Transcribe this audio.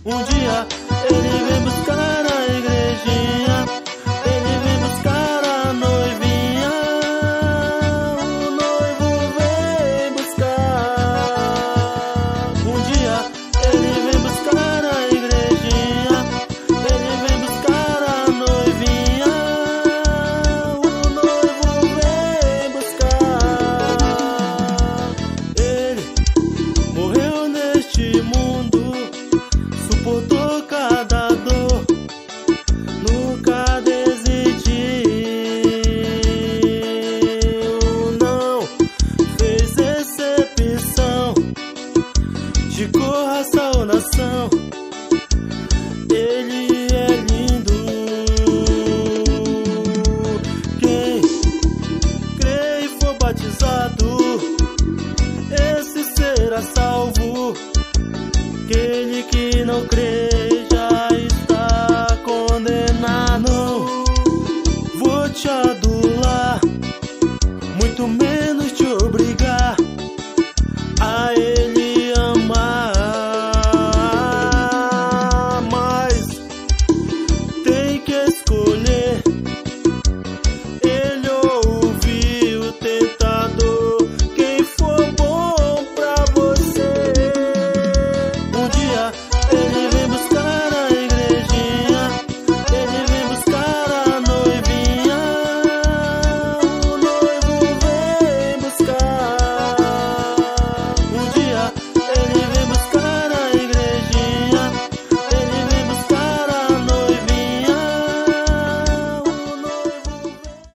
Um dia ele vem buscar a igrejinha, ele vem buscar a noivinha, o noivo vem buscar. Um dia ele vem buscar a igrejinha, ele vem buscar a noivinha, o noivo vem buscar. Ele morreu neste mundo, suportou cada dor, nunca desistiu, não fez exceção de cor, raça ou nação. Ele é lindo. Quem crê e for batizado, esse será salvo. Aquele que não crê